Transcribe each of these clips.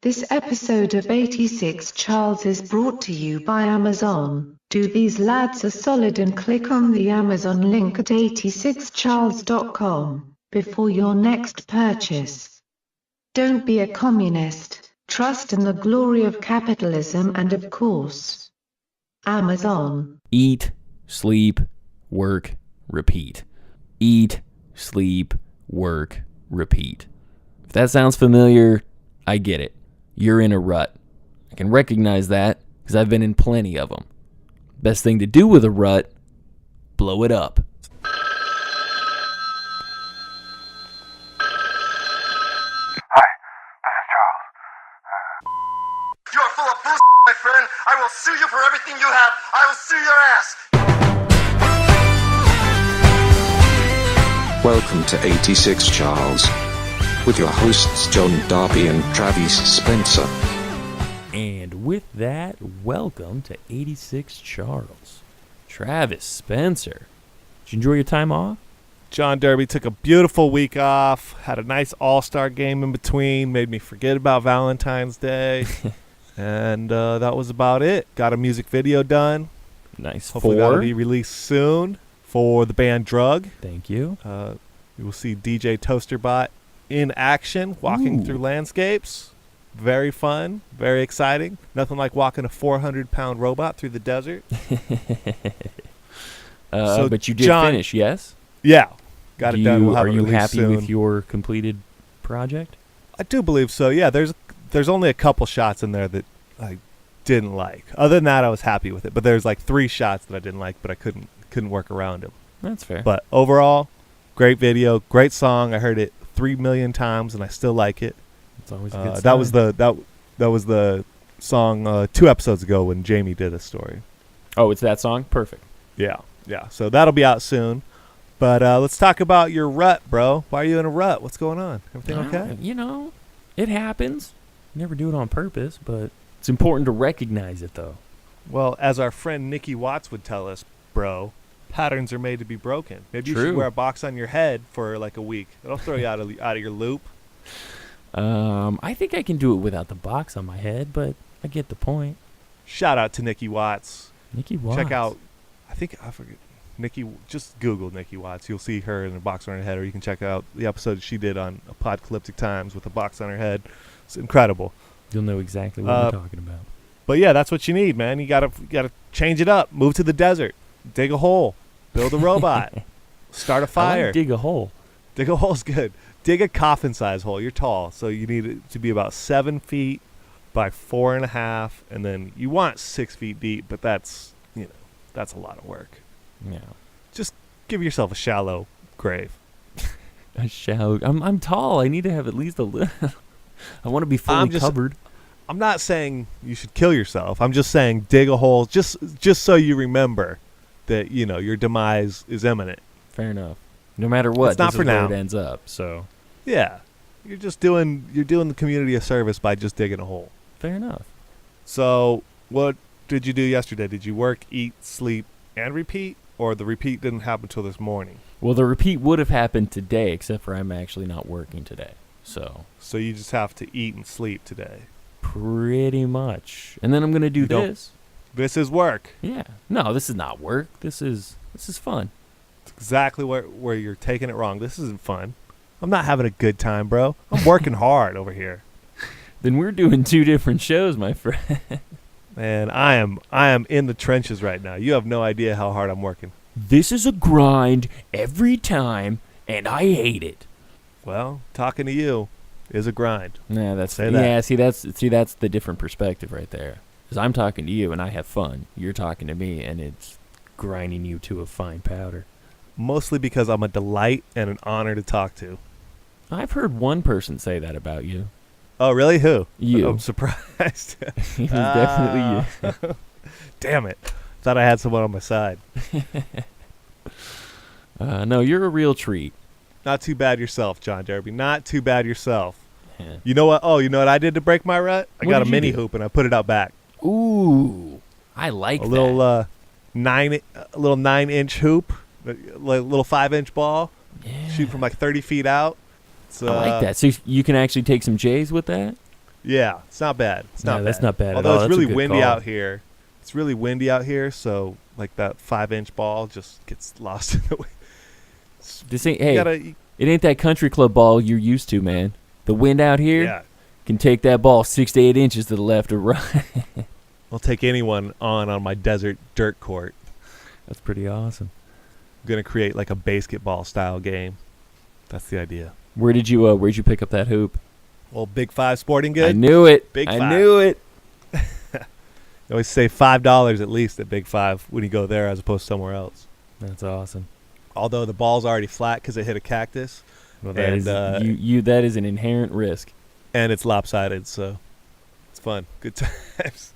This episode of 86 Charles is brought to you by Amazon. Do these lads a solid and click on the Amazon link at 86charles.com before your next purchase. Don't be a communist, trust in the glory of capitalism and of course, Amazon. Eat, sleep, work, repeat. Eat, sleep, work, repeat. If that sounds familiar, I get it. You're in a rut. I can recognize that because I've been in plenty of them. Best thing to do with a rut, blow it up. Hi, this is Charles. You are full of bullshit, my friend. I will sue you for everything you have. I will sue your ass. Welcome to 86 Charles, with your hosts John Darby and Travis Spencer. And with that, welcome to 86 Charles. Travis Spencer. Did you enjoy your time off? John Derby took a beautiful week off, had a nice all-star game in between, made me forget about Valentine's Day, and that was about it. Got a music video done. Nice. Hopefully that'll be released soon for the band Drug. Thank you. You will see DJ Toasterbot in action, walking through landscapes. Very fun, very exciting. Nothing like walking a 400-pound robot through the desert. But you did John, finish, yes? Yeah, got it done. We'll have are it you released happy soon. with your completed project? I do believe so. Yeah, there's only a couple shots in there that I didn't like. Other than that, I was happy with it. But there's like 3 shots that I didn't like, but I couldn't work around them. That's fair. But overall, great video, great song. I heard it 3 million times, and I still like it. It's always a good sign. That was the song 2 episodes ago when Jamie did a story. Oh, it's that song? Perfect. Yeah. So that'll be out soon. But let's talk about your rut, bro. Why are you in a rut? What's going on? Everything okay? You know, it happens. Never do it on purpose, but it's important to recognize it, though. Well, as our friend Nikki Watts would tell us, bro, patterns are made to be broken. Maybe you True. should wear a box on your head for like a week. It'll throw you out of your loop. I think I can do it without the box on my head, but I get the point. Shout out to Nikki Watts. Nikki Watts. Check out, I forget, Nikki, just Google Nikki Watts. You'll see her in a box on her head, or you can check out the episode she did on Apocalyptic Times with a box on her head. It's incredible. You'll know exactly what we're talking about. But yeah, that's what you need, man. You gotta change it up. Move to the desert. Dig a hole. Build a robot. Start a fire. I like dig a hole. Dig a hole's good. Dig a coffin-size hole. You're tall, so you need it to be about 7 feet by 4.5, and then you want 6 feet deep, but that's a lot of work. Yeah. Just give yourself a shallow grave. A shallow. I'm tall. I need to have at least a little. I want to be fully covered. I'm not saying you should kill yourself. I'm just saying dig a hole just so you remember that your demise is imminent. Fair enough. No matter what, it's not this for is where now. it ends up. So yeah, you're doing the community a service by just digging a hole. fair enough. So what did you do yesterday? Did you work, eat, sleep, and repeat, or the repeat didn't happen until this morning? Well, the repeat would have happened today, except for I'm actually not working today. So you just have to eat and sleep today. pretty much. And then I'm gonna do this. This is work. Yeah. No, this is not work. This is fun. It's exactly where you're taking it wrong. This isn't fun. I'm not having a good time, bro. I'm working hard over here. Then we're doing 2 different shows, my friend. Man, I am in the trenches right now. You have no idea how hard I'm working. This is a grind every time, and I hate it. Well, talking to you is a grind. Nah, that's Say that. Yeah, see that's the different perspective right there. Because I'm talking to you and I have fun. You're talking to me and it's grinding you to a fine powder. Mostly because I'm a delight and an honor to talk to. I've heard one person say that about you. Oh, really? Who? You. I'm surprised. It was definitely you. Damn it. Thought I had someone on my side. No, you're a real treat. Not too bad yourself, John Derby. Not too bad yourself. Yeah. You know what? Oh, you know what I did to break my rut? I What got a did you mini do? hoop and I put it out back. Ooh, I like A that. little 9-inch hoop, little 5-inch ball. Yeah. Shoot from like 30 feet out. It's, I like that. So you can actually take some J's with that? Yeah, it's not bad. It's not bad. That's not bad at Although all. it's That's a really good windy call. out here. It's really windy out here, so like that 5-inch ball just gets lost in the wind. This ain't, it ain't that country club ball you're used to, man. The wind out here can take that ball 6 to 8 inches to the left or right. I'll take anyone on my desert dirt court. That's pretty awesome. I'm gonna create like a basketball style game. That's the idea. Where'd you pick up that hoop? Old Big 5 Sporting Goods. I knew it. Big I 5. knew it. You always say $5 at least at Big 5 when you go there as opposed to somewhere else. That's awesome. Although the ball's already flat because it hit a cactus. Well, that is that is an inherent risk. And it's lopsided, so it's fun. Good times.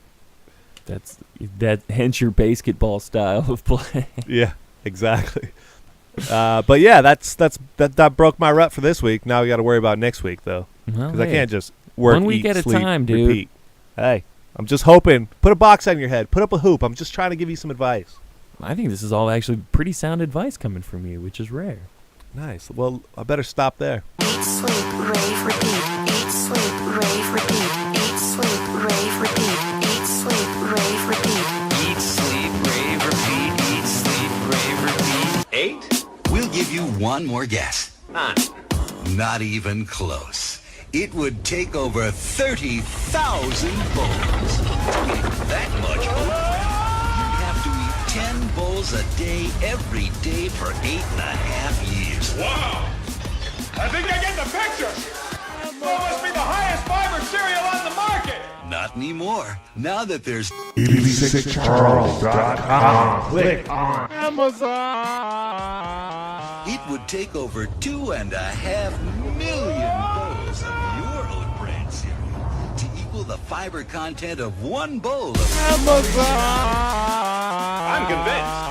Hence your basketball style of play. Yeah, exactly. But yeah, that broke my rut for this week. Now we got to worry about next week though, because I can't just work, 1 week eat, at a sleep, time, dude. repeat. Hey, I'm just hoping. Put a box on your head. Put up a hoop. I'm just trying to give you some advice. I think this is all actually pretty sound advice coming from you, which is rare. Nice. Well, I better stop there. Eat, sleep, rave, repeat. Eat, sleep, rave, repeat. Eat, sleep, rave, repeat. Eat, sleep, rave, repeat. Eat, sleep, rave, repeat. Eat, sleep, rave, repeat. 8? We'll give you one more guess. 9. Not even close. It would take over 30,000 bowls. To eat that much you'd have to eat 10 bowls a day every day for 8.5 years. Wow! I think I get the picture! That must be the highest fiber cereal on the market! Not anymore. Now that there's 86charles.com. Click on it would take over 2.5 million bowls of your oat bran cereal to equal the fiber content of one bowl of I'm convinced.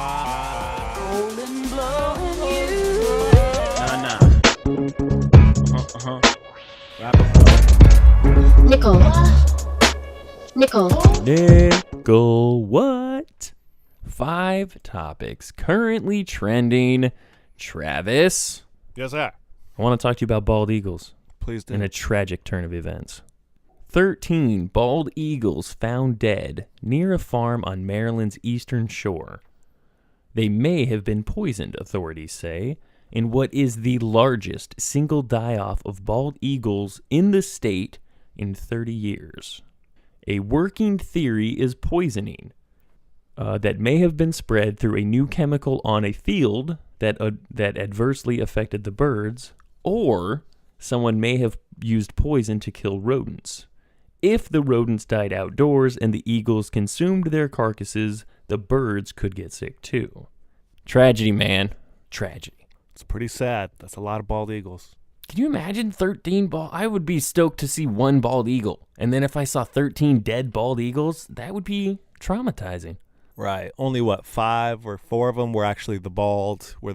Nickel. Nickel what? 5 topics currently trending. Travis, Yes, sir. I want to talk to you about bald eagles. Please do. In a tragic turn of events. 13 bald eagles found dead near a farm on Maryland's eastern shore. They may have been poisoned, authorities say, in what is the largest single die-off of bald eagles in the state in 30 years. A working theory is poisoning that may have been spread through a new chemical on a field that adversely affected the birds, or someone may have used poison to kill rodents. If the rodents died outdoors and the eagles consumed their carcasses, the birds could get sick too. Tragedy, man. Tragedy. It's pretty sad. That's a lot of bald eagles. Can you imagine 13 bald? I would be stoked to see one bald eagle. And then if I saw 13 dead bald eagles, that would be traumatizing. Right. Only 5 or 4 of them were actually the bald, where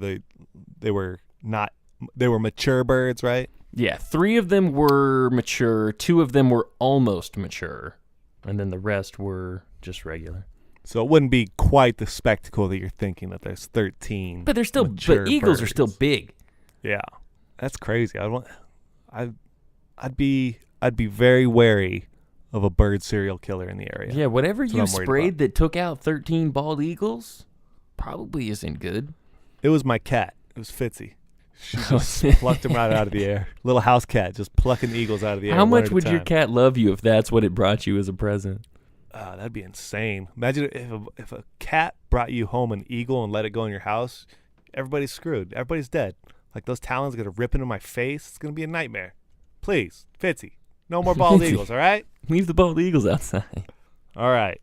they were not. They were mature birds, right? Yeah, 3 of them were mature, 2 of them were almost mature, and then the rest were just regular. So it wouldn't be quite the spectacle that you're thinking that there's 13. But they're still, mature eagles birds. are still big. Yeah, that's crazy. I'd be very wary of a bird serial killer in the area. Yeah, whatever That's you what I'm worried sprayed about. that took out 13 bald eagles probably isn't good. It was my cat. It was Fitzy. She just plucked him right out of the air. Little house cat just plucking eagles out of the air. How one much at a would your time. cat love you if that's what it brought you as a present? That'd be insane. Imagine if a cat brought you home an eagle and let it go in your house. Everybody's screwed. Everybody's dead. Like those talons are gonna rip into my face. It's gonna be a nightmare. Please, Fitzy, no more bald Fitzy. eagles. All right. Leave the bald eagles outside. All right.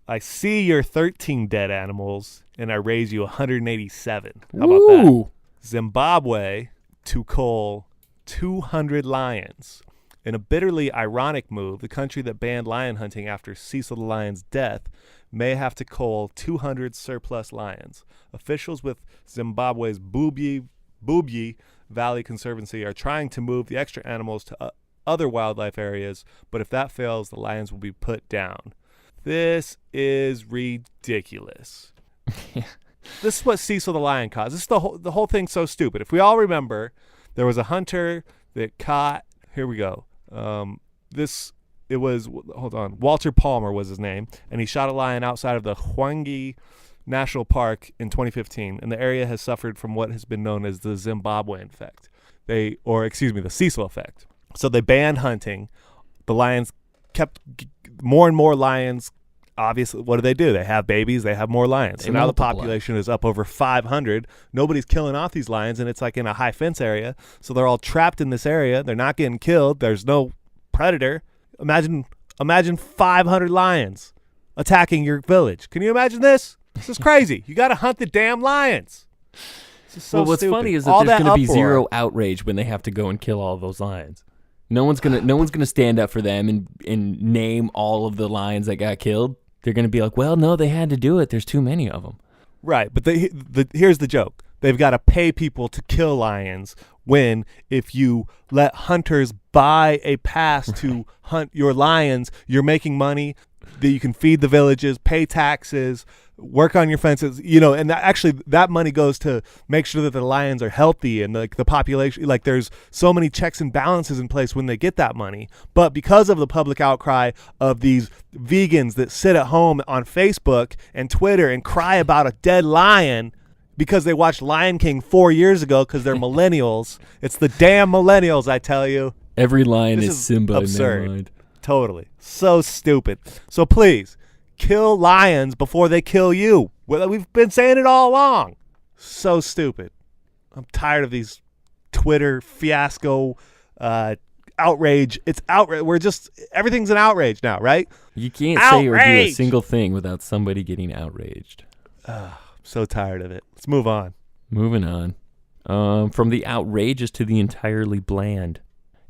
I see your 13 dead animals, and I raise you 187. How about that? Ooh. Zimbabwe to cull 200 lions. In a bitterly ironic move, the country that banned lion hunting after Cecil the lion's death may have to cull 200 surplus lions. Officials with Zimbabwe's Bubyi Valley Conservancy are trying to move the extra animals to other wildlife areas, but if that fails, the lions will be put down. This is ridiculous. This is what Cecil the lion caused. This is the whole thing's so stupid. If we all remember, there was a hunter that caught. Here we go. It it was, hold on, Walter Palmer was his name, and he shot a lion outside of the Hwange National Park in 2015, and the area has suffered from what has been known as the Zimbabwean effect. The Cecil Effect. So they banned hunting. The lions kept more and more lions. Obviously, what do? They have babies. They have more lions. So now the population is up over 500. Nobody's killing off these lions, and it's like in a high fence area. So they're all trapped in this area. They're not getting killed. There's no predator. Imagine 500 lions attacking your village. Can you imagine this? This is crazy. You got to hunt the damn lions. This is so well, what's stupid. funny is that all there's going to be uproar. zero outrage when they have to go and kill all those lions. No one's gonna stand up for them and name all of the lions that got killed. They're gonna be like, well, no, they had to do it. There's too many of them. Right, but here's the joke. They've got to pay people to kill lions when if you let hunters buy a pass to hunt your lions, you're making money that you can feed the villages, pay taxes, work on your fences, and that money goes to make sure that the lions are healthy and like the population, like there's so many checks and balances in place when they get that money. But because of the public outcry of these vegans that sit at home on Facebook and Twitter and cry about a dead lion because they watched Lion King 4 years ago because they're millennials. It's the damn millennials, I tell you. Every lion This is Simba absurd. in their mind. Totally. So stupid. So please, kill lions before they kill you. Well, we've been saying it all along. So stupid. I'm tired of these Twitter fiasco outrage. It's outrage. Everything's an outrage now, right? You can't say or do a Outrage! single thing without somebody getting outraged. So tired of it. Let's move on. Moving on. From the outrageous to the entirely bland.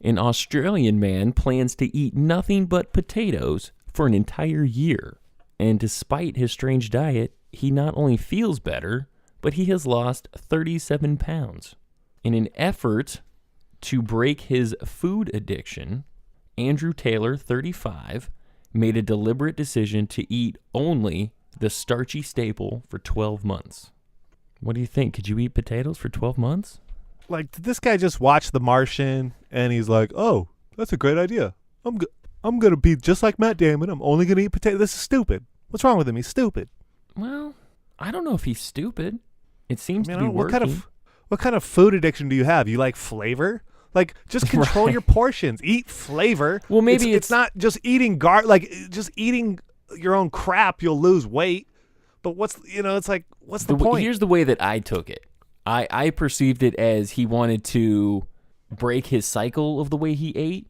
An Australian man plans to eat nothing but potatoes for an entire year. And despite his strange diet, he not only feels better, but he has lost 37 pounds. In an effort to break his food addiction, Andrew Taylor, 35, made a deliberate decision to eat only the starchy staple for 12 months. What do you think? Could you eat potatoes for 12 months? Like, did this guy just watch The Martian and he's like, oh, that's a great idea. I'm going to be just like Matt Damon. I'm only going to eat potatoes. This is stupid. What's wrong with him? He's stupid. Well, I don't know if he's stupid. It seems to be what working. what kind of food addiction do you have? You like flavor? Like, just control your portions. Eat flavor. Well, maybe it's not just eating just eating your own crap. You'll lose weight. But it's like, what's the point? Here's the way that I took it. I perceived it as he wanted to break his cycle of the way he ate.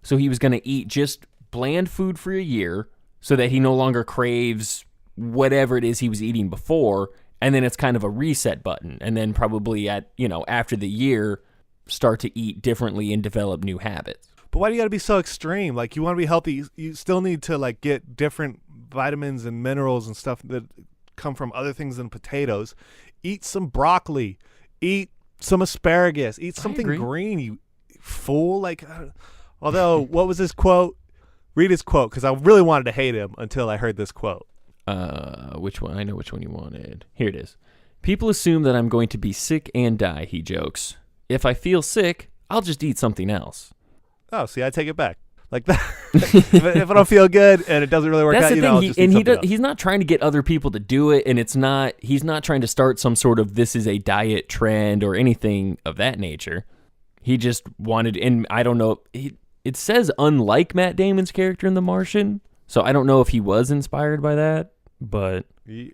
So he was going to eat just bland food for a year so that he no longer craves whatever it is he was eating before. And then it's kind of a reset button. And then probably after the year, start to eat differently and develop new habits. But why do you got to be so extreme? Like, you want to be healthy, you still need to like get different vitamins and minerals and stuff that come from other things than potatoes. Eat some broccoli. Eat some asparagus. Eat something green, you fool. Like, although, what was his quote? Read his quote, because I really wanted to hate him until I heard this quote. Which one? I know which one you wanted. Here it is. People assume that I'm going to be sick and die, he jokes. If I feel sick, I'll just eat something else. Oh, see, I take it back. Like that. if I don't feel good and it doesn't really work That's out, the thing. I'll just eat something else. He's not trying to get other people to do it, and he's not trying to start some sort of this is a diet trend or anything of that nature. He just wanted, and I don't know, it says unlike Matt Damon's character in The Martian, so I don't know if he was inspired by that, but...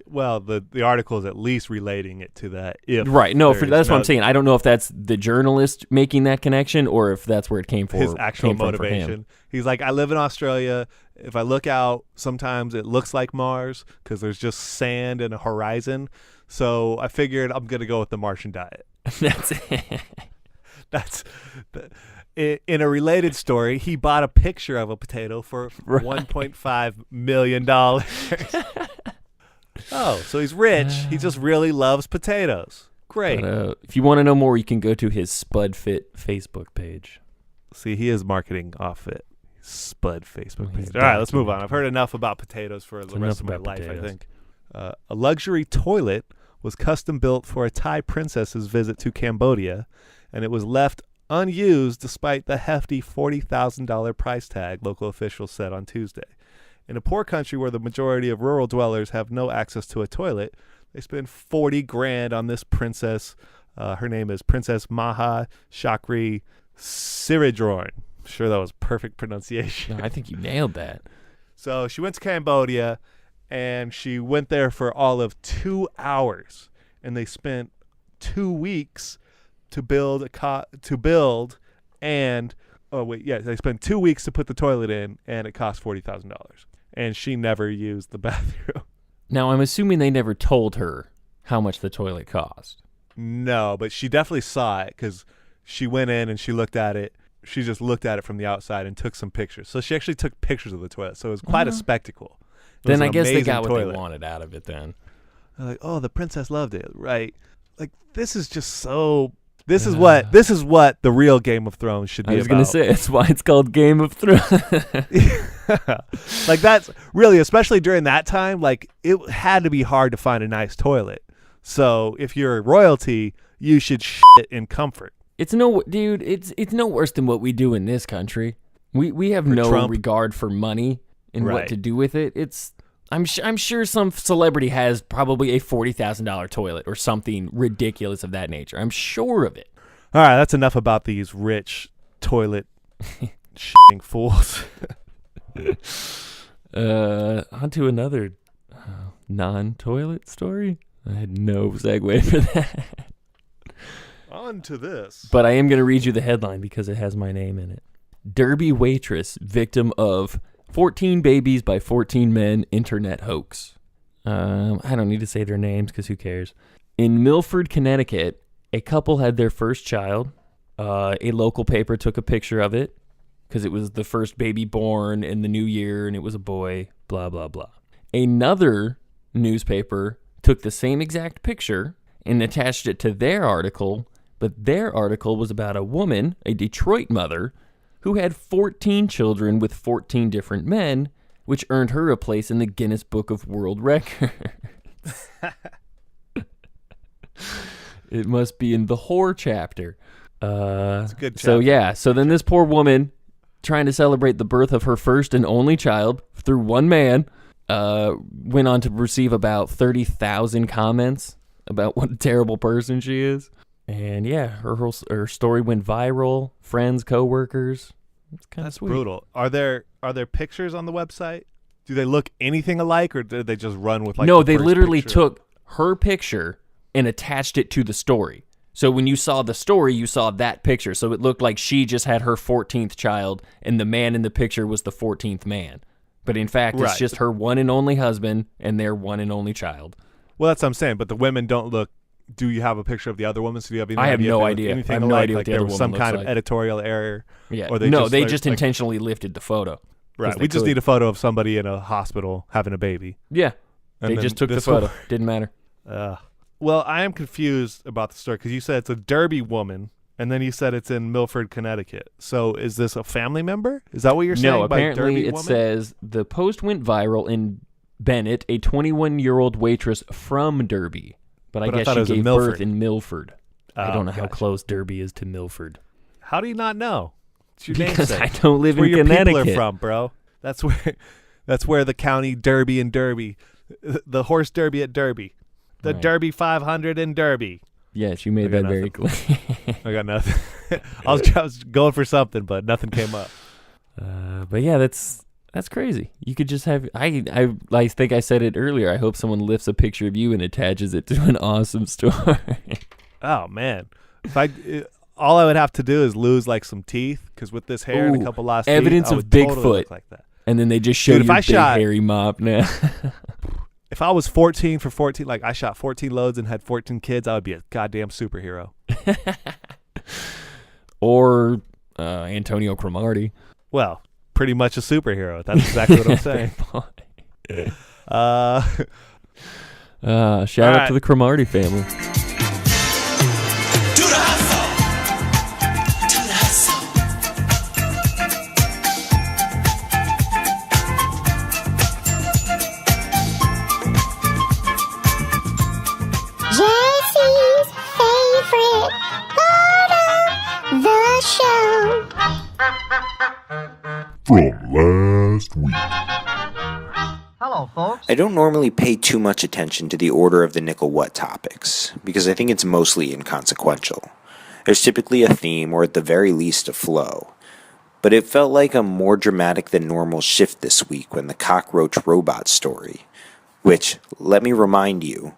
Well, the article is at least relating it to that. Right, no, that's what I'm saying. I don't know if that's the journalist making that connection or if that's where it came from. His actual motivation. For him. He's like, I live in Australia. If I look out, sometimes it looks like Mars because there's just sand and a horizon. So I figured I'm going to go with the Martian diet. That's it. In a related story, he bought a picture of a potato for $1.5 million. Oh, so he's rich. He just really loves potatoes. Great. But, if you want to know more, you can go to his SpudFit Facebook page. See, he is marketing off it. Spud Facebook page. All right, let's move on. I've heard enough about potatoes for the rest of my life, potatoes. I think. A luxury toilet was custom built for a Thai princess's visit to Cambodia, and it was left unused despite the hefty $40,000 price tag, local officials said on Tuesday. In a poor country where the majority of rural dwellers have no access to a toilet, they spend $40,000 on this princess. Her name is Princess Maha Chakri Siridorn. Sure, that was perfect pronunciation. No, I think you nailed that. So she went to Cambodia, and she went there for all of 2 hours, and they spent 2 weeks to build they spent 2 weeks to put the toilet in, and it cost $40,000. And she never used the bathroom. Now, I'm assuming they never told her how much the toilet cost. No, but she definitely saw it because she went in and she looked at it. She just looked at it from the outside and took some pictures. So she actually took pictures of the toilet. So it was quite a spectacle. Then I guess they got what they wanted out of it then. They're like, oh, the princess loved it, right? Like, this is just so... This is what the real Game of Thrones should be about. I was going to say, that's why it's called Game of Thrones. Like, that's really, especially during that time, like, it had to be hard to find a nice toilet. So if you're royalty, you should shit in comfort. It's no worse than what we do in this country. We have no Trump. regard for money and Right. what to do with it. I'm sure some celebrity has probably a $40,000 toilet or something ridiculous of that nature. I'm sure of it. All right, that's enough about these rich toilet shitting fools. On to another non-toilet story. I had no segue for that. On to this. But I am going to read you the headline because it has my name in it. Derby waitress victim of 14 babies by 14 men internet hoax. I don't need to say their names because who cares. In Milford, Connecticut, a couple had their first child. A local paper took a picture of it because it was the first baby born in the new year and it was a boy, blah, blah, blah. Another newspaper took the same exact picture and attached it to their article, but their article was about a woman, a Detroit mother, who had 14 children with 14 different men, which earned her a place in the Guinness Book of World Records. It must be in the whore chapter. It's a good chapter. So yeah, so then this poor woman, trying to celebrate the birth of her first and only child through one man, went on to receive about 30,000 comments about what a terrible person she is. And yeah, her story went viral. Friends, coworkers. It's kind of sweet. Brutal. Are there pictures on the website? Do they look anything alike, or did they just run with like? No, the they first literally picture? took her picture and attached it to the story. So when you saw the story, you saw that picture. So it looked like she just had her 14th child, and the man in the picture was the 14th man. But in fact, it's just her one and only husband and their one and only child. Well, that's what I'm saying. But the women don't look. Do you have a picture of the other woman? So do you have any I have idea no if they look idea. anything I have no alike? idea what Like the there other was woman some looks kind of like. editorial error. Yeah. Or they just intentionally lifted the photo. Right. We just need a photo of somebody in a hospital having a baby. Yeah. And They then just took the this photo. one- Didn't matter. Well, I am confused about the story because you said it's a Derby woman, and then you said it's in Milford, Connecticut. So is this a family member? Is that what you're saying? No, by apparently Derby it woman? says the post went viral in Bennett, a 21-year-old waitress from Derby. But I But I guess thought it she was in gave Milford. birth in Milford. I don't know how gotcha. close Derby is to Milford. How do you not know? It's your Because namesake. I don't live It's where in your Connecticut. people are from, bro. That's where the county Derby and Derby, the horse Derby at Derby, the Right. Derby 500 in Derby. Yes, you made I that got very clear. I got nothing. I was going for something, but nothing came up. But yeah, that's crazy. You could just have. I think I said it earlier. I hope someone lifts a picture of you and attaches it to an awesome story. Oh man, all I would have to do is lose like some teeth, because with this hair and Ooh, a couple lost evidence teeth, I of would totally Bigfoot. look like that. And then they just show Dude, if your I big shot- hairy mop now. If I was 14 for 14, like I shot 14 loads and had 14 kids, I would be a goddamn superhero. Or Antonio Cromartie. Well, pretty much a superhero. That's exactly what I'm saying. Shout out right. to the Cromartie family. Do the hustle. Do the hustle. Jesse's favorite part of the Hello, folks. I don't normally pay too much attention to the order of the nickel what topics, because I think it's mostly inconsequential. There's typically a theme, or at the very least a flow. But it felt like a more dramatic than normal shift this week when the cockroach robot story, which, let me remind you,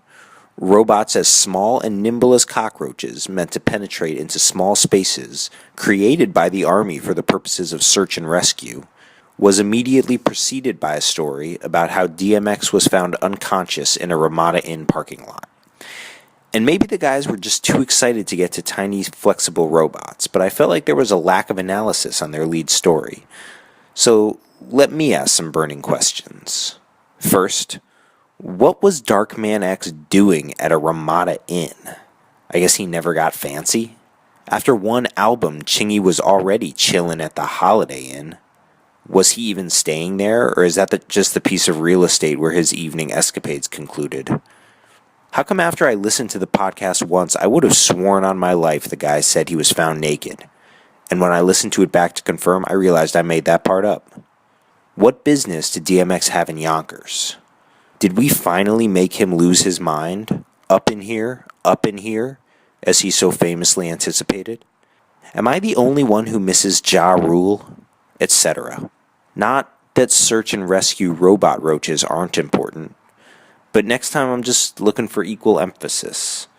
robots as small and nimble as cockroaches meant to penetrate into small spaces created by the Army for the purposes of search and rescue, was immediately preceded by a story about how DMX was found unconscious in a Ramada Inn parking lot. And maybe the guys were just too excited to get to tiny, flexible robots, but I felt like there was a lack of analysis on their lead story. So let me ask some burning questions. First, what was Darkman X doing at a Ramada Inn? I guess he never got fancy? After one album, Chingy was already chillin' at the Holiday Inn. Was he even staying there, or is that just the piece of real estate where his evening escapades concluded? How come after I listened to the podcast once, I would have sworn on my life the guy said he was found naked? And when I listened to it back to confirm, I realized I made that part up. What business did DMX have in Yonkers? Did we finally make him lose his mind? Up in here, as he so famously anticipated? Am I the only one who misses Ja Rule? Etc. Not that search and rescue robot roaches aren't important, but next time I'm just looking for equal emphasis.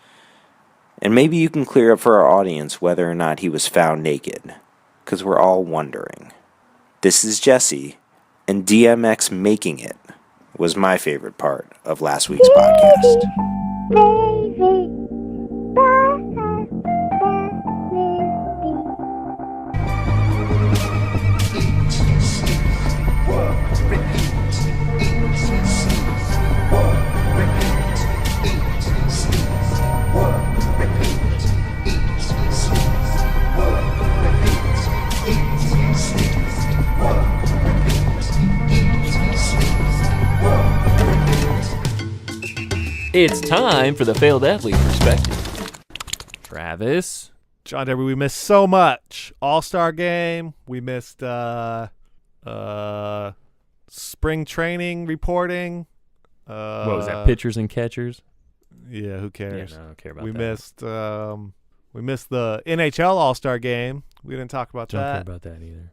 And maybe you can clear up for our audience whether or not he was found naked, because we're all wondering. This is Jesse, and DMX making it was my favorite part of last week's podcast. It's time for the failed athlete perspective. Travis. John Debbie, we missed so much. All-Star game. We missed spring training reporting. What was that? Pitchers and catchers? Yeah, who cares? Yeah, no, I don't care about we that. We missed the NHL All-Star game. We didn't talk about Don't that. care about that either.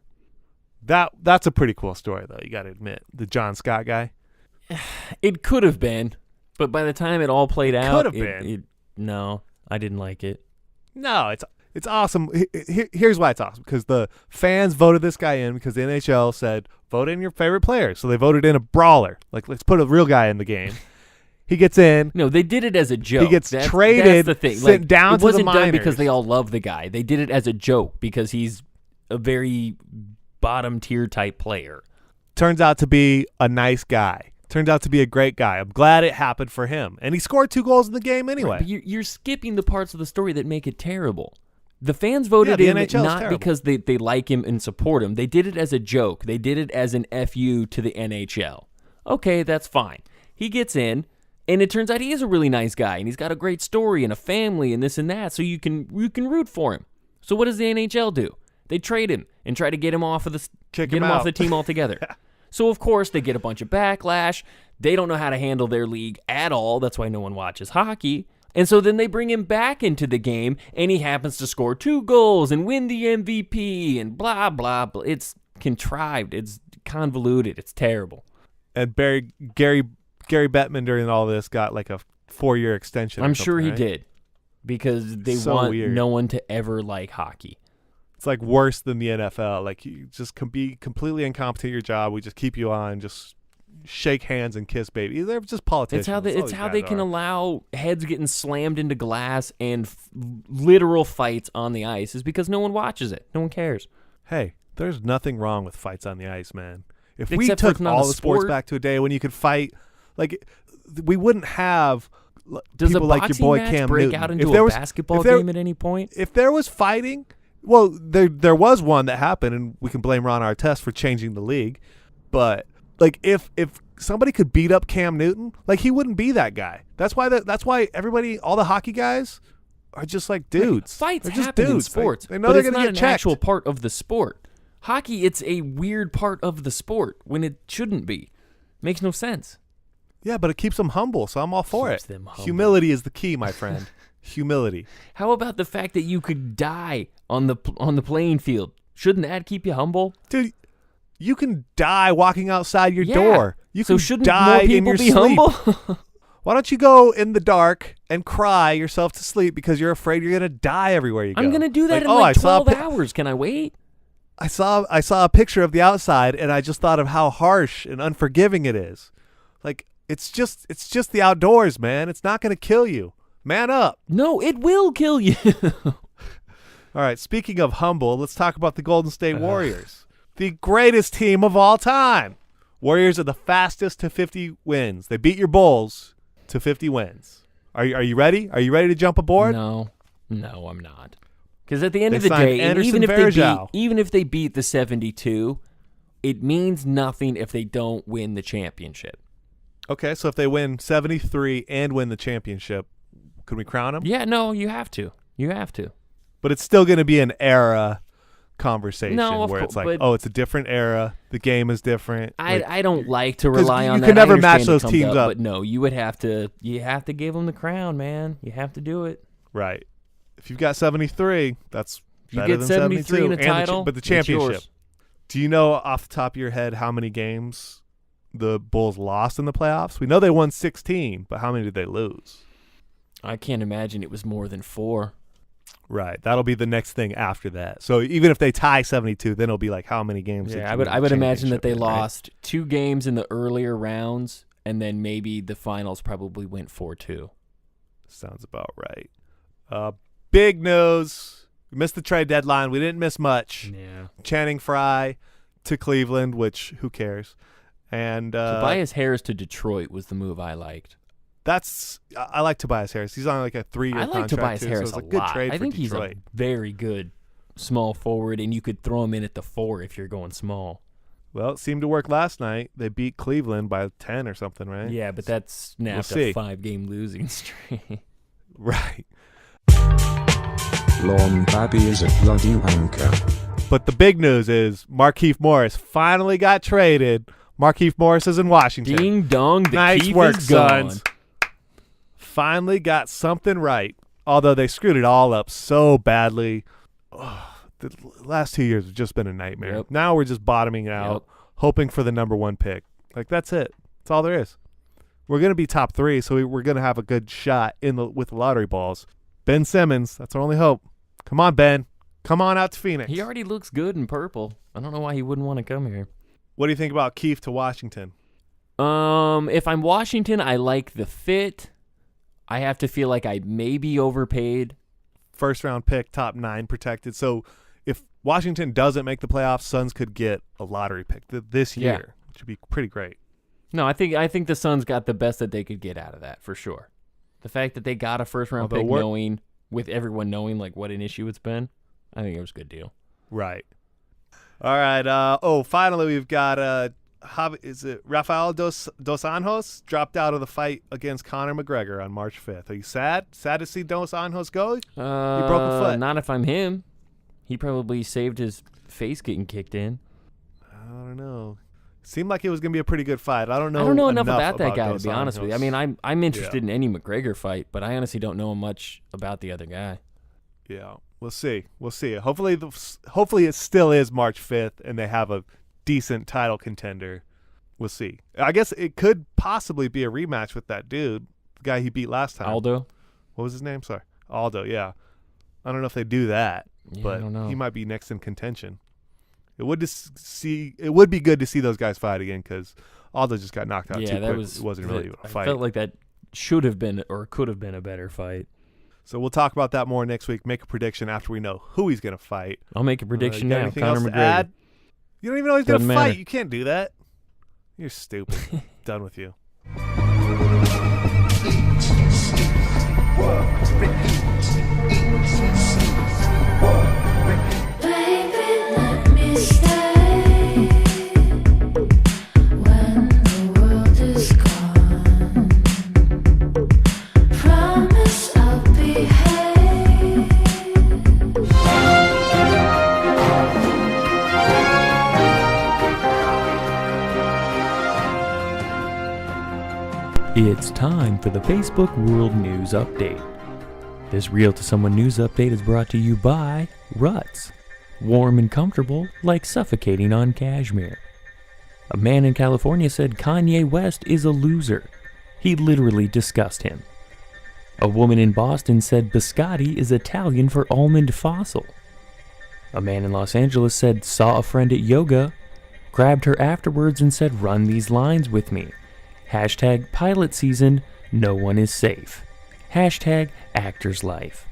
That's a pretty cool story, though. You got to admit, the John Scott guy. It could have been, but by the time it all played out, could have been. No, I didn't like it. No, it's awesome. Here's why it's awesome, because the fans voted this guy in because the NHL said vote in your favorite player, so they voted in a brawler. Like, let's put a real guy in the game. He gets in. No, they did it as a joke. He gets traded. That's the thing. Sent down to the minors. It wasn't done because they all love the guy. They did it as a joke because he's a very bottom tier type player. Turns out to be a nice guy. Turns out to be a great guy. I'm glad it happened for him. And he scored 2 goals in the game anyway. Right, but you're skipping the parts of the story that make it terrible. The fans voted in not because they like him and support him. They did it as a joke. They did it as an FU to the NHL. Okay, that's fine. He gets in, and it turns out he is a really nice guy, and he's got a great story and a family and this and that, so you can root for him. So what does the NHL do? They trade him and try to get him off of off the team altogether. So, of course, they get a bunch of backlash. They don't know how to handle their league at all. That's why no one watches hockey. And so then they bring him back into the game, and he happens to score 2 goals and win the MVP and blah, blah, blah. It's contrived. It's convoluted. It's terrible. And Gary Bettman during all this got like a 4-year extension. I'm sure he did, because they want no one to ever like hockey. It's like worse than the NFL. Like, you just can be completely incompetent at your job. We just keep you on, just shake hands and kiss baby. They're just politicians. It's how they can allow heads getting slammed into glass and literal fights on the ice is because no one watches it. No one cares. Hey, there's nothing wrong with fights on the ice, man. If we Except took all the sports back to a day when you could fight, like, we wouldn't have people like your boy Cam break Newton. out into a basketball game at any point? If there was fighting, well, there was one that happened, and we can blame Ron Artest for changing the league. But like, if somebody could beat up Cam Newton, like, he wouldn't be that guy. That's why everybody, all the hockey guys, are just like dudes. Fights they're just happen dudes. in sports, they know but they're it's gonna not get an checked. actual part of the sport. Hockey, it's a weird part of the sport when it shouldn't be. Makes no sense. Yeah, but it keeps them humble, so I'm all for Keeps it. them humble. Humility is the key, my friend. Humility. How about the fact that you could die on the playing field? Shouldn't that keep you humble? Dude, you can die walking outside your Yeah. door. You So can shouldn't die more in people your be sleep. humble? Why don't you go in the dark and cry yourself to sleep because you're afraid you're gonna die everywhere you go? I'm gonna do that in I saw 12 hours. Can I wait? I saw a picture of the outside and I just thought of how harsh and unforgiving it is. Like it's just the outdoors, man. It's not gonna kill you. Man up. No, it will kill you. All right, speaking of humble, let's talk about the Golden State Warriors. The greatest team of all time. Warriors are the fastest to 50 wins. They beat your Bulls to 50 wins. Are you ready? Are you ready to jump aboard? No, I'm not. Because at the end They of the signed day, and Anderson even Varejao. if they beat the 72, it means nothing if they don't win the championship. Okay, so if they win 73 and win the championship, can we crown them? Yeah, no, you have to. You have to. But it's still going to be an era conversation No, of where cour- it's like, but- oh, it's a different era. The game is different. I don't like to 'cause rely you on that. can never I understand match it those comes teams up. But no, you have to give them the crown, man. You have to do it. Right. If you've got 73, that's If you better get than 73 72. and a title, but the it's championship. yours. Do you know off the top of your head how many games the Bulls lost in the playoffs? We know they won 16, but how many did they lose? I can't imagine it was more than 4. Right. That'll be the next thing after that. So even if they tie 72, then it'll be like how many games? did Yeah, you I would win the imagine that championship they in, right? lost 2 games in the earlier rounds, and then maybe the finals probably went 4-2. Sounds about right. Big news. We missed the trade deadline. We didn't miss much. Yeah. Channing Frye to Cleveland, which who cares? And Tobias Harris to Detroit was the move I liked. I like Tobias Harris. He's on like a 3-year I contract like Tobias too, Harris so it's a a good lot. trade I for think Detroit. he's a very good small forward, and you could throw him in at the 4 if you're going small. Well, it seemed to work last night. They beat Cleveland by 10 or something, right? Yeah, but that snapped We'll see. a 5-game losing streak. Right. Lorne Babby is a bloody wanker. But the big news is Markieff Morris finally got traded. Markieff Morris is in Washington. Ding dong, the Nice Keith work, is gone. sons. Finally got something right. Although they screwed it all up so badly. Ugh, the last 2 years have just been a nightmare. Yep. Now we're just bottoming out, hoping for the number 1 pick. Like, that's it. That's all there is. We're going to be top 3, so we're going to have a good shot with the lottery balls. Ben Simmons, that's our only hope. Come on, Ben. Come on out to Phoenix. He already looks good in purple. I don't know why he wouldn't want to come here. What do you think about Keith to Washington? If I'm Washington, I like the fit. I have to feel like I may be overpaid. First round pick, top 9 protected. So if Washington doesn't make the playoffs, Suns could get a lottery pick this year, which would be pretty great. No, I think the Suns got the best that they could get out of that for sure. The fact that they got a first round pick, with everyone knowing like what an issue it's been, I think it was a good deal. Right. All right. Finally we've got is it Rafael Dos Anjos dropped out of the fight against Conor McGregor on March 5th. Are you sad? Sad to see Dos Anjos go? He broke a foot. Not if I'm him. He probably saved his face getting kicked in. I don't know. Seemed like it was going to be a pretty good fight. I don't know enough about that guy, Dos to be honest with you. I Anjos. mean, I'm interested in any McGregor fight, but I honestly don't know much about the other guy. Yeah, we'll see. Hopefully it still is March 5th and they have a decent title contender. We'll see. I guess it could possibly be a rematch with that dude, the guy he beat last time. Aldo? What was his name? Sorry. Aldo, yeah. I don't know if they do that, Yeah, but I don't know. he might be next in contention. It would be good to see those guys fight again because Aldo just got knocked out too quick. It wasn't really a fight. I felt like that should have been or could have been a better fight. So we'll talk about that more next week. Make a prediction after we know who he's going to fight. I'll make a prediction you got now. anything Conor else to McGregor. add? You don't even know he's going to Doesn't fight. matter. You can't do that. You're stupid. Done with you. Baby, let me stay when the world is gone. Promise I'll behave. It's time for the Facebook World News Update. This Real to Someone news update is brought to you by Ruts. Warm and comfortable, like suffocating on cashmere. A man in California said Kanye West is a loser. He literally discussed him. A woman in Boston said biscotti is Italian for almond fossil. A man in Los Angeles said saw a friend at yoga, grabbed her afterwards and said run these lines with me. Hashtag pilot season, no one is safe. Hashtag actor's life.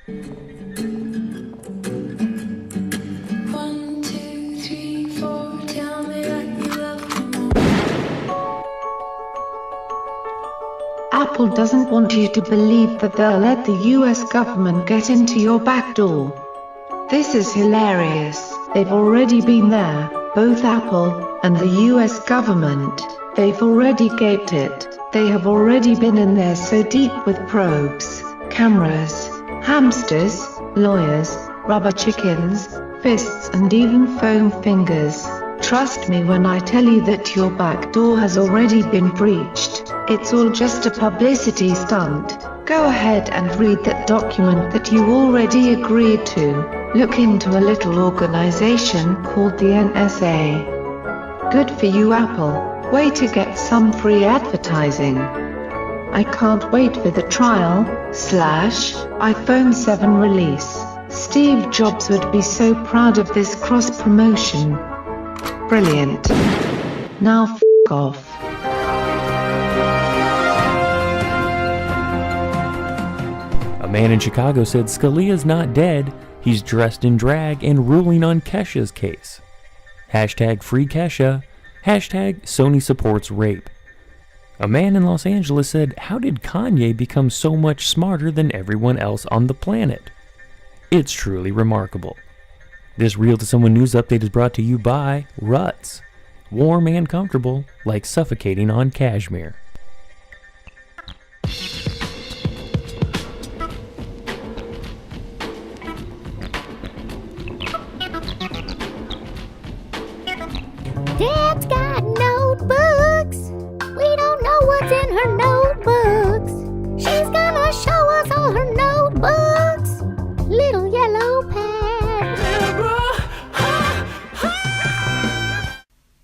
1, 2, 3, 4, tell me that you love me. Apple doesn't want you to believe that they'll let the US government get into your back door. This is hilarious. They've already been there, both Apple and the US government. They've already gaped it. They have already been in there so deep with probes, cameras, hamsters, lawyers, rubber chickens, fists and even foam fingers. Trust me when I tell you that your back door has already been breached. It's all just a publicity stunt. Go ahead and read that document that you already agreed to. Look into a little organization called the NSA. Good for you, Apple. Way to get some free advertising. I can't wait for the trial/iPhone 7 release. Steve Jobs would be so proud of this cross-promotion. Brilliant. Now f*** off. A man in Chicago said Scalia's not dead, he's dressed in drag and ruling on Kesha's case. Hashtag free Kesha. Hashtag Sony supports rape. A man in Los Angeles said, how did Kanye become so much smarter than everyone else on the planet? It's truly remarkable. This Real to Someone news update is brought to you by Ruts. Warm and comfortable, like suffocating on cashmere. Dad's got notebooks. We don't know what's in her notebooks. She's gonna show us all her notebooks. Little yellow pad.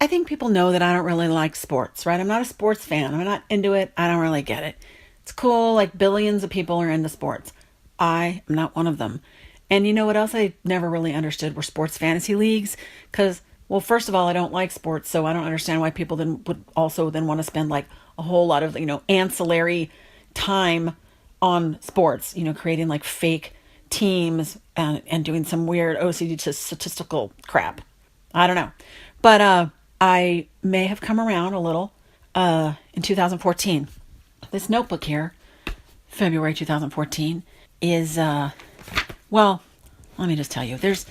I think people know that I don't really like sports, right? I'm not a sports fan. I'm not into it. I don't really get it. It's cool, like billions of people are into sports. I am not one of them. And you know what else I never really understood were sports fantasy leagues? Because, well, first of all, I don't like sports, so I don't understand why people then would also then want to spend like a whole lot of, ancillary time on sports, creating like fake teams and doing some weird OCD statistical crap. I don't know. But I may have come around a little in 2014. This notebook here, February 2014, is, well, let me just tell you. There's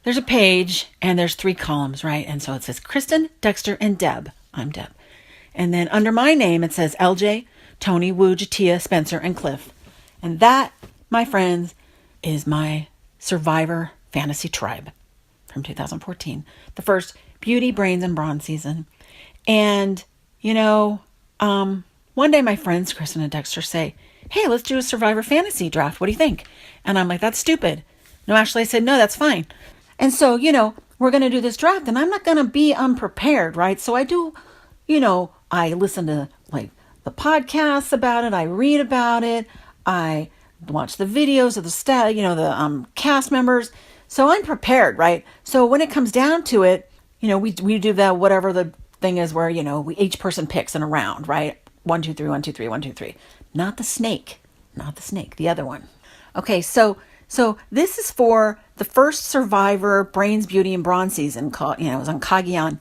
a page and there's 3 columns, right? And so it says Kristen, Dexter, and Deb. I'm Deb. And then under my name, it says LJ, Tony, Woo, Jatia, Spencer, and Cliff. And that, my friends, is my Survivor Fantasy Tribe from 2014. The first Beauty, Brains, and Brawn season. And, one day my friends, Kristen and Dexter, say, hey, let's do a Survivor Fantasy draft. What do you think? And I'm like, that's stupid. No, actually, I said, no, that's fine. And so, we're going to do this draft and I'm not going to be unprepared, right? So I do, I listen to like the podcasts about it. I read about it. I watch the videos of the cast members. So I'm prepared, right? So when it comes down to it, we do that, whatever the thing is where, each person picks in a round, right? 1, 2, 3, 1, 2, 3, 1, 2, 3. Not the snake, the other one. Okay. So this is for the first Survivor Brains, Beauty, and Brawn season called, it was on Cagayan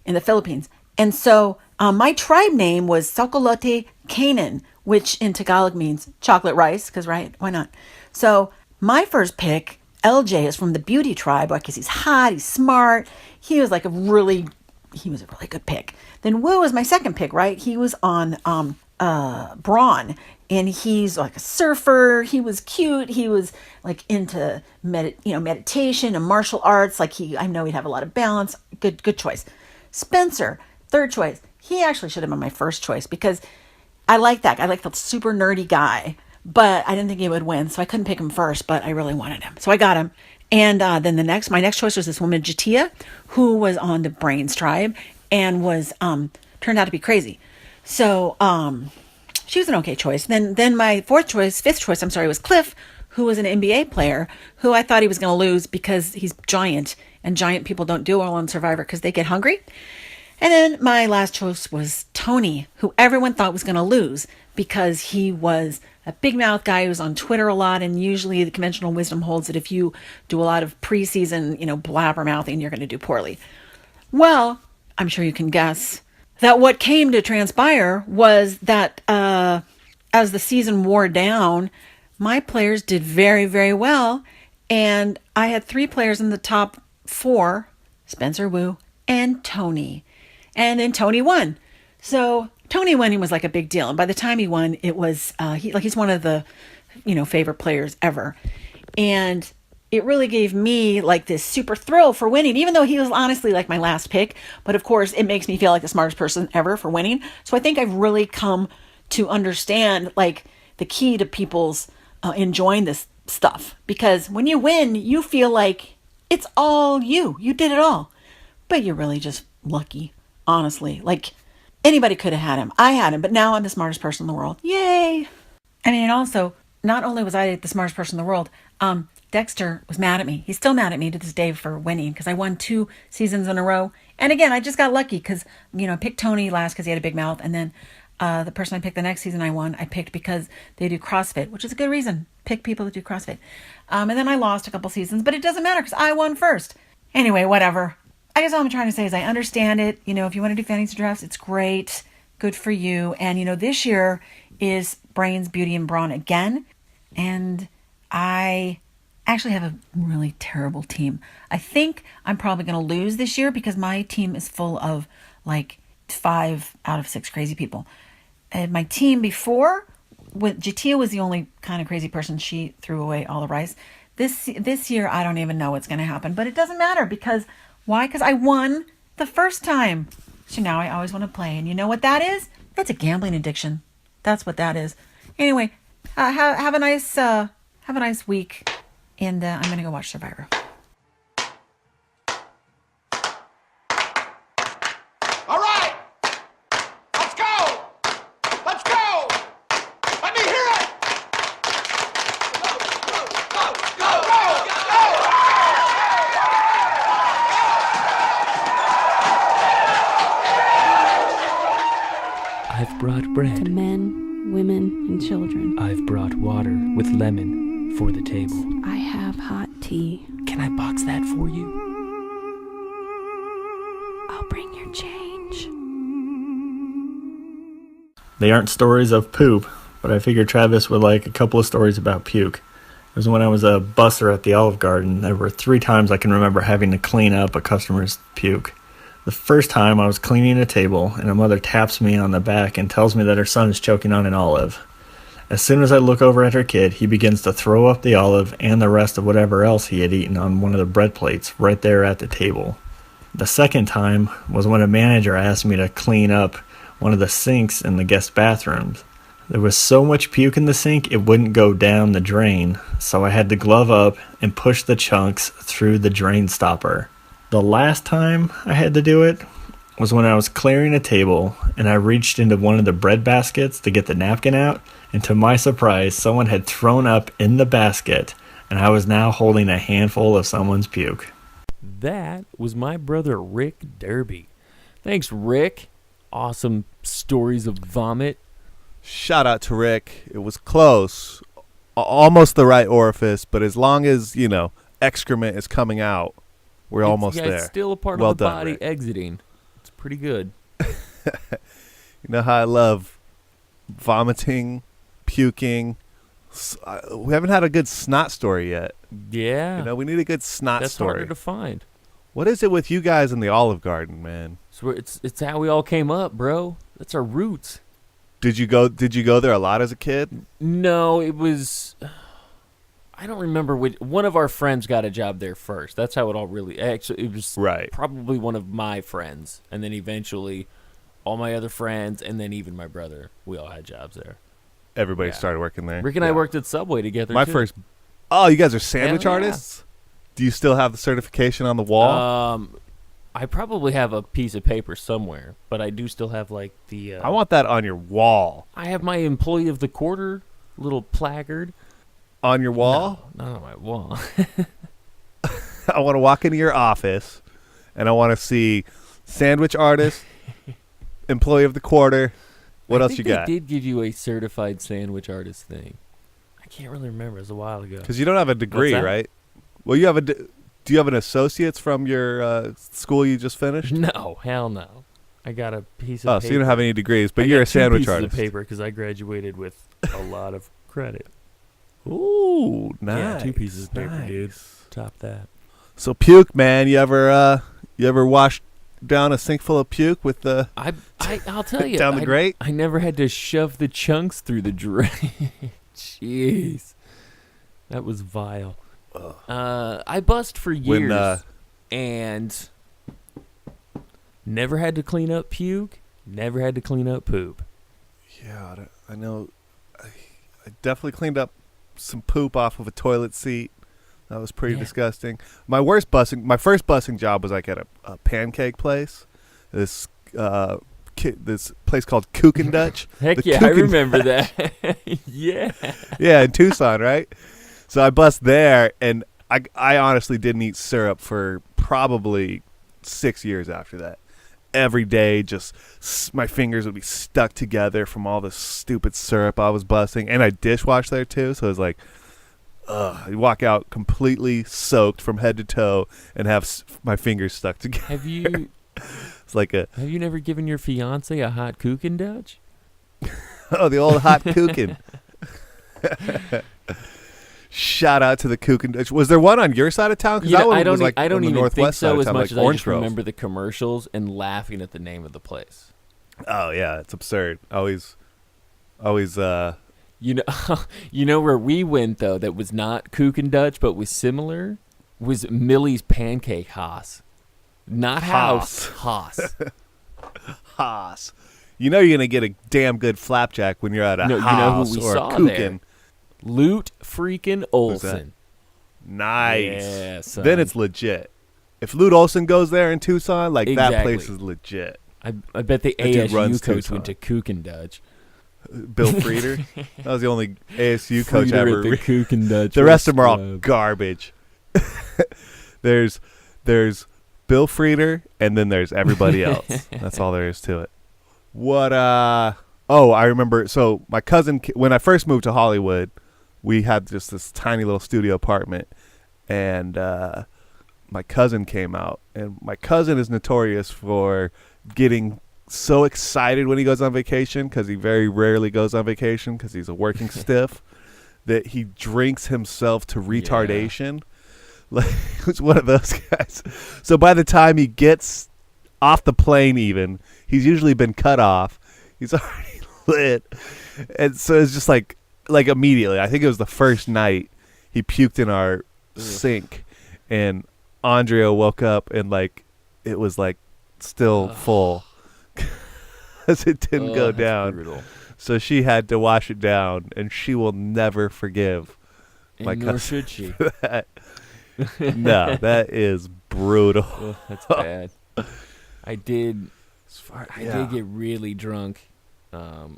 in the Philippines. And so my tribe name was Sokolote Kanan, which in Tagalog means chocolate rice, because, right, why not? So my first pick, LJ, is from the Beauty tribe, because he's hot, he's smart. He was a really good pick. Then Woo was my second pick, right? He was on Brawn. And he's like a surfer. He was cute. He was like into meditation and martial arts. I know he'd have a lot of balance. Good choice. Spencer, third choice. he actually should have been my first choice because I like that. I like the super nerdy guy, but I didn't think he would win, so I couldn't pick him first, but I really wanted him. So I got him. And then my next choice was this woman, Jatia, who was on the Brains tribe and was turned out to be crazy. So she was an okay choice. Then my fifth choice, was Cliff, who was an NBA player, who I thought he was going to lose because he's giant, and giant people don't do well on Survivor because they get hungry. And then my last choice was Tony, who everyone thought was going to lose because he was a big mouth guy who's on Twitter a lot. And usually the conventional wisdom holds that if you do a lot of preseason, blabbermouthing, you're going to do poorly. Well, I'm sure you can guess that what came to transpire was that as the season wore down, my players did very, very well. And I had 3 players in the top 4, Spencer Wu and Tony. And then Tony won. So Tony winning was like a big deal. And by the time he won, it was, he's one of the, favorite players ever. And it really gave me like this super thrill for winning, even though he was honestly like my last pick. But of course, it makes me feel like the smartest person ever for winning. So I think I've really come to understand like the key to people's enjoying this stuff. Because when you win, you feel like it's all you. You did it all. But you're really just lucky. Honestly, like anybody could have had him. I had him, but now I'm the smartest person in the world. Yay. I mean, also, not only was I the smartest person in the world, Dexter was mad at me. He's still mad at me to this day for winning because I won 2 seasons in a row. And again, I just got lucky because, I picked Tony last because he had a big mouth. And then the person I picked the next season I won, I picked because they do CrossFit, which is a good reason. Pick people that do CrossFit. And then I lost a couple seasons, but it doesn't matter because I won first. Anyway, whatever. I guess all I'm trying to say is I understand it. If you want to do fantasy drafts, it's great. Good for you. And, this year is Brains, Beauty, and Brawn again. And I actually have a really terrible team. I think I'm probably going to lose this year because my team is full of like 5 out of 6 crazy people. And my team before, Jatia was the only kind of crazy person. She threw away all the rice. This year, I don't even know what's going to happen. But it doesn't matter because... Why? Because I won the first time. So now I always want to play. And you know what that is? That's a gambling addiction. That's what that is. Anyway, have a nice week. And I'm going to go watch Survivor. All right! Let's go! Let's go! Let me hear it! Go! I've brought bread to men, women, and children. I've brought water with lemon for the table. I have hot tea. Can I box that for you? I'll bring your change. They aren't stories of poop, but I figured Travis would like a couple of stories about puke. It was when I was a busser at the Olive Garden. There were 3 times I can remember having to clean up a customer's puke. The first time I was cleaning a table and a mother taps me on the back and tells me that her son is choking on an olive. As soon as I look over at her kid, he begins to throw up the olive and the rest of whatever else he had eaten on one of the bread plates right there at the table. The second time was when a manager asked me to clean up one of the sinks in the guest bathrooms. There was so much puke in the sink it wouldn't go down the drain, so I had to glove up and push the chunks through the drain stopper. The last time I had to do it was when I was clearing a table and I reached into one of the bread baskets to get the napkin out, and to my surprise, someone had thrown up in the basket and I was now holding a handful of someone's puke. That was my brother Rick Derby. Thanks, Rick. Awesome stories of vomit. Shout out to Rick. It was close. Almost the right orifice, but as long as, excrement is coming out, we're almost there. It's still a part well of the done, body Rick. exiting. It's pretty good. You know how I love vomiting, puking. We haven't had a good snot story yet. Yeah. We need a good snot That's story. harder to find. What is it with you guys in the Olive Garden, man? So it's how we all came up, bro. That's our roots. Did you go there a lot as a kid? No, it was... I don't remember which. One of our friends got a job there first. That's how it all really... Actually, it was probably one of my friends. And then eventually all my other friends, and then even my brother. We all had jobs there. Everybody started working there. Rick and I worked at Subway together. My too. first. Oh, you guys are sandwich Hell yeah. artists? Do you still have the certification on the wall? I probably have a piece of paper somewhere, but I do still have like the. I want that on your wall. I have my employee of the quarter little placard on your wall. No, not on my wall. I want to walk into your office, and I want to see sandwich artist, employee of the quarter. What else you got? They did give you a certified sandwich artist thing. I can't really remember. It was a while ago. Because you don't have a degree, right? Well, you have a. Do you have an associate's from your school you just finished? No, hell no. I got a piece of paper. So you don't have any degrees, but you're a sandwich artist. Of paper because I graduated with a lot of credit. Ooh, nice. Yeah, 2 pieces of paper, dude. Top that. So puke, man. You ever washed down a sink full of puke with the? I'll tell you. Down the grate. I never had to shove the chunks through the drain. Jeez, that was vile. I bussed for years and never had to clean up puke. Never had to clean up poop. Yeah, I know. I definitely cleaned up some poop off of a toilet seat. That was pretty disgusting. My first bussing job was like at a pancake place. This place called Kook & Dutch. Heck yeah, I remember that. Yeah. Yeah, in Tucson, right? So I bussed there, and I honestly didn't eat syrup for probably 6 years after that. Every day, just my fingers would be stuck together from all the stupid syrup I was bussing. And I dishwashed there, too, so it was like, you walk out completely soaked from head to toe and have my fingers stuck together. Have you... It's like a... Have you never given your fiance a hot Kook & Dutch? Oh, the old hot Kookin'. Shout out to the Kook & Dutch. Was there one on your side of town? Because that one was like I don't on the even northwest think so side of as town, much like as I Orange just Grove. remember the commercials and laughing at the name of the place. Oh, yeah. It's absurd. Always, You know where we went, though, that was not Kook & Dutch, but was similar, was Millie's Pancake Haas. Not House. Haas. Haas. You know you're going to get a damn good flapjack when you're at a Haas or a Kookin'. Loot freaking Olson. Nice. Yeah, son. Then it's legit. If Lute Olson goes there in Tucson, like that place is legit. I bet the ASU coach went to Kook & Dutch. Bill Frieder. That was the only ASU coach ever. At the Kook & Dutch. The rest of them are all garbage. There's Bill Frieder, and then there's everybody else. That's all there is to it. What? I remember. So my cousin, when I first moved to Hollywood, we had just this tiny little studio apartment, and my cousin came out, and my cousin is notorious for getting so excited when he goes on vacation, because he very rarely goes on vacation because he's a working stiff, that he drinks himself to retardation. Like, he's one of those guys. So by the time he gets off the plane, even, he's usually been cut off. He's already lit. And so it's just like immediately, I think it was the first night, he puked in our sink, and Andrea woke up and like it was like still full because it didn't go down. Brutal. So she had to wash it down, and she will never forgive my And nor cousin should she. for that. No, that is brutal. Oh, that's bad. I did get really drunk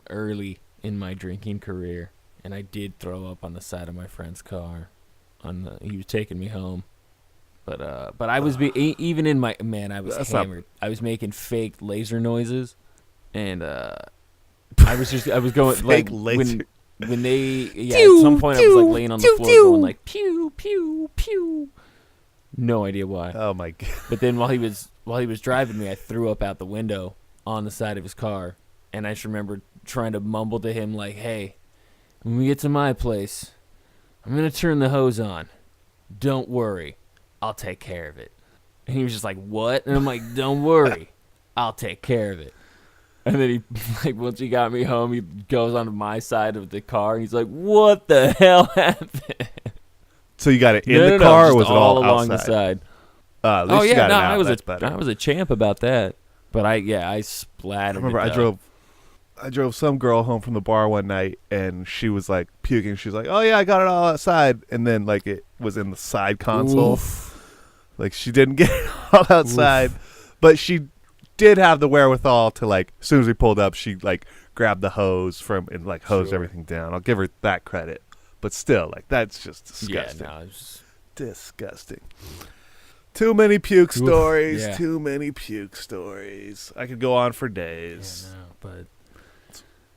early in my drinking career, and I did throw up on the side of my friend's car. He was taking me home, but I was even in my I was hammered. I was making fake laser noises, and I was going like when they at some point I was like laying on the floor going like pew pew pew. No idea why. Oh my god! But then while he was driving me, I threw up out the window on the side of his car, and I just remember trying to mumble to him like, "Hey, when we get to my place, I'm gonna turn the hose on. Don't worry, I'll take care of it." And he was just like, "What?" And I'm like, "Don't worry, I'll take care of it." And then he, like, once he got me home, he goes onto my side of the car, and he's like, "What the hell happened?" So you got it in the car, or was it all along outside? the side? At least you got it out. I was a champ about that. But I splattered. I remember I drove some girl home from the bar one night, and she was like puking. She was like, "Oh yeah, I got it all outside," and then like it was in the side console. Oof. Like she didn't get it all outside, but she did have the wherewithal to like. As soon as we pulled up, she like grabbed the hose and like hosed everything down. I'll give her that credit, but still, like that's just disgusting. Yeah, no, it's disgusting. Too many puke stories. Yeah. Too many puke stories. I could go on for days. Yeah, no, but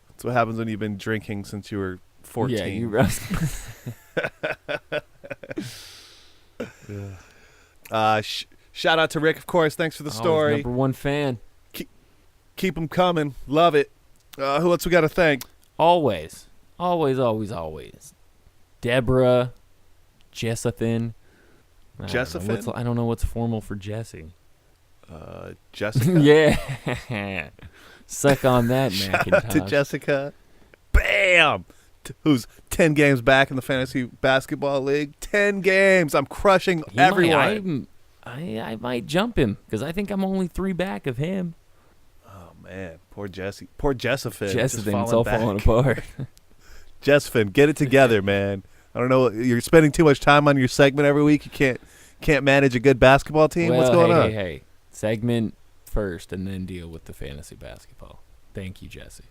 that's what happens when you've been drinking since you were 14. Yeah, you're right. Shout out to Rick, of course. Thanks for the story. Number one fan. Keep them coming. Love it. Who else we got to thank? Always. Deborah, Jessathan. Jessathan? I don't know what's formal for Jesse. Jessica? Yeah. Suck on that, McIntosh. Shout out to Jessica. Bam! Who's 10 games back in the fantasy basketball league? 10 games. I'm crushing everyone. I might jump him because I think I'm only 3 back of him. Oh, man. Poor Jesse. Poor Jessafin. Jessafin, it's all falling apart. Jessafin, get it together, man. I don't know. You're spending too much time on your segment every week. You can't manage a good basketball team. Well, what's going on? Hey. Segment first and then deal with the fantasy basketball. Thank you, Jesse.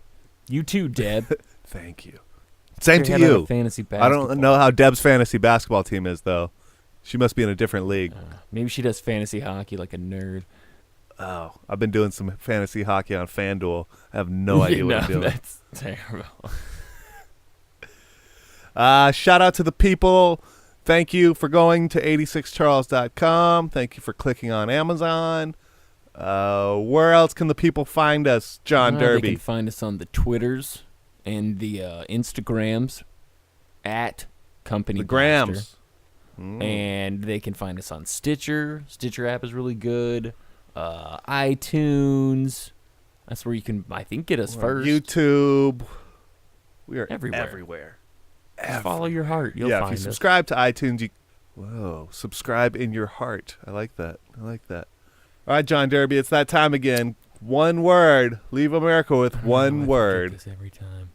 You too, Deb. Thank you. Same to you. Fantasy basketball. I don't know how Deb's fantasy basketball team is, though. She must be in a different league. Maybe she does fantasy hockey like a nerd. Oh, I've been doing some fantasy hockey on FanDuel. I have no idea what I'm doing. That's terrible. Shout out to the people. Thank you for going to 86charles.com. Thank you for clicking on Amazon. Where else can the people find us, John Derby? They can find us on the Twitters and the Instagrams at Company The Grams. And they can find us on Stitcher. Stitcher app is really good. iTunes. That's where you can, I think, get us first. YouTube. We are everywhere. Just follow your heart. You'll find if you us. subscribe to iTunes, subscribe in your heart. I like that. All right, John Derby, it's that time again. One word. Leave America with one word. This every time.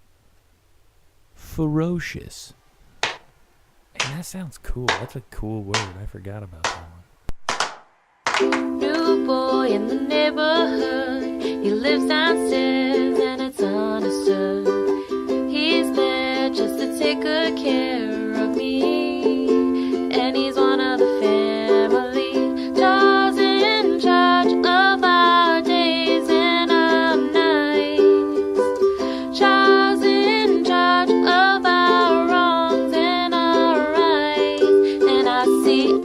Ferocious. And that sounds cool. That's a cool word. I forgot about that one. New boy in the neighborhood. He lives downstairs and it's understood. He's there just to take good care of me. And he's one of the family. Charles in charge of our days and our nights. Charles in charge of our wrongs and our rights. And I see